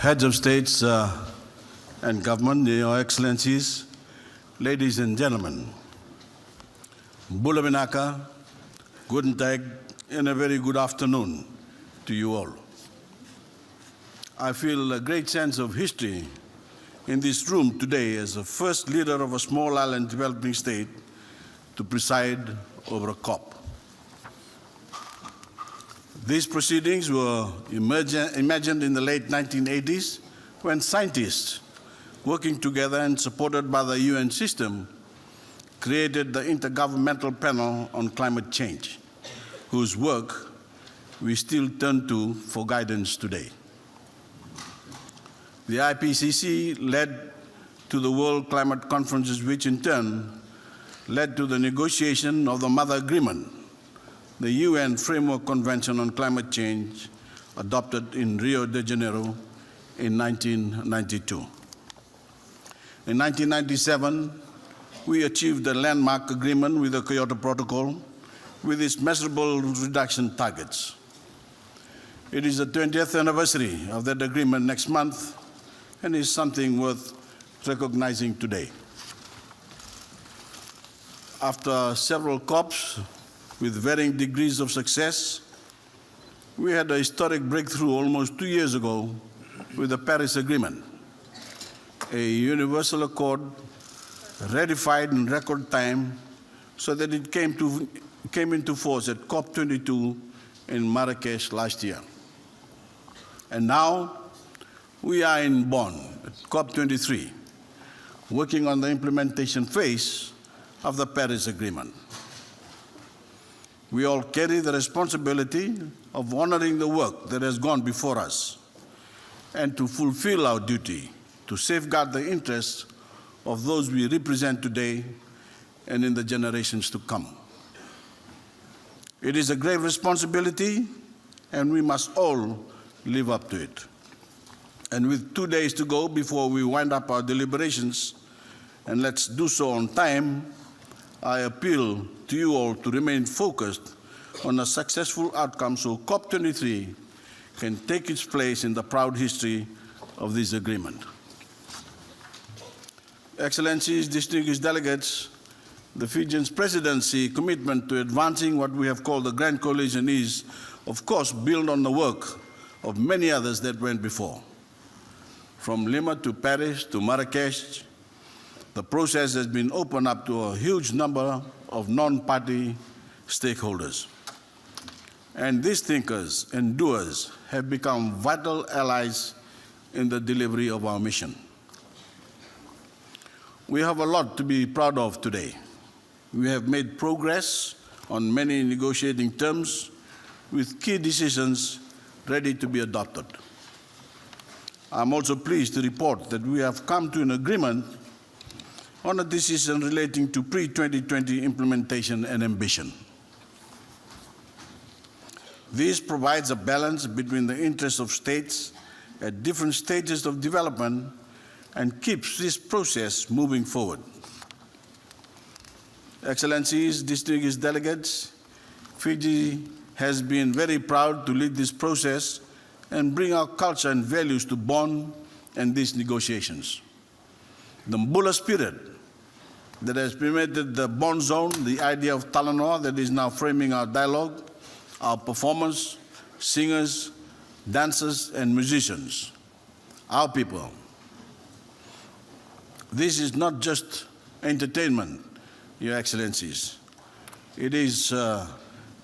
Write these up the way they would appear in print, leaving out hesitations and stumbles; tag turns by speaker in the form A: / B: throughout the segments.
A: Heads of states and government, Your Excellencies, ladies and gentlemen, Bula Vinaka, Guten Tag, and a very good afternoon to you all. I feel a great sense of history in this room today as the first leader of a small island developing state to preside over a COP. These proceedings were imagined in the late 1980s when scientists working together and supported by the UN system created the Intergovernmental Panel on Climate Change, whose work we still turn to for guidance today. The IPCC led to the World Climate Conferences, which in turn led to the negotiation of the Mother Agreement, the UN Framework Convention on Climate Change, adopted in Rio de Janeiro in 1992. In 1997, we achieved a landmark agreement with the Kyoto Protocol with its measurable reduction targets. It is the 20th anniversary of that agreement next month and is something worth recognizing today. After several COPs with varying degrees of success, we had a historic breakthrough almost 2 years ago with the Paris Agreement, a universal accord ratified in record time so that it came into force at COP22 in Marrakesh last year. And now we are in Bonn at COP23, working on the implementation phase of the Paris Agreement. We all carry the responsibility of honoring the work that has gone before us and to fulfill our duty to safeguard the interests of those we represent today and in the generations to come. It is a grave responsibility, and we must all live up to it. And with 2 days to go before we wind up our deliberations, and let's do so on time, I appeal to you all to remain focused on a successful outcome so COP23 can take its place in the proud history of this agreement. Excellencies, distinguished delegates, the Fijian's presidency commitment to advancing what we have called the Grand Coalition is, of course, built on the work of many others that went before. From Lima to Paris to Marrakesh, the process has been opened up to a huge number of non-party stakeholders. And these thinkers and doers have become vital allies in the delivery of our mission. We have a lot to be proud of today. We have made progress on many negotiating terms with key decisions ready to be adopted. I'm also pleased to report that we have come to an agreement on a decision relating to pre-2020 implementation and ambition. This provides a balance between the interests of states at different stages of development and keeps this process moving forward. Excellencies, distinguished delegates, Fiji has been very proud to lead this process and bring our culture and values to Bonn and these negotiations. The Mbula spirit that has permeated the Bonn zone, the idea of Talanoa that is now framing our dialogue, our performers, singers, dancers, and musicians, our people. This is not just entertainment, Your Excellencies. It is to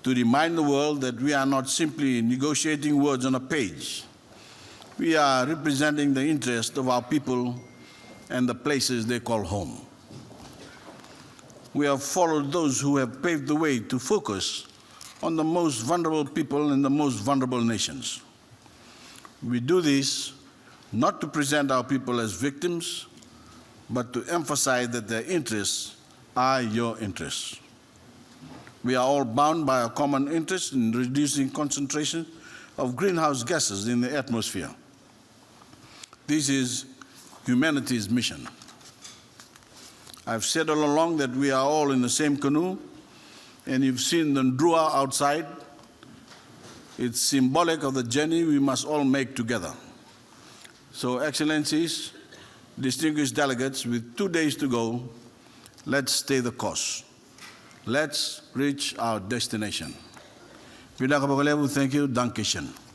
A: remind the world that we are not simply negotiating words on a page. We are representing the interest of our people and the places they call home. We have followed those who have paved the way to focus on the most vulnerable people in the most vulnerable nations. We do this not to present our people as victims, but to emphasize that their interests are your interests. We are all bound by a common interest in reducing concentration of greenhouse gases in the atmosphere. This is humanity's mission. I've said all along that we are all in the same canoe, and you've seen the ndrua outside. It's symbolic of the journey we must all make together. So, Excellencies, distinguished delegates, with 2 days to go, let's stay the course. Let's reach our destination. Thank you. Dankeschön.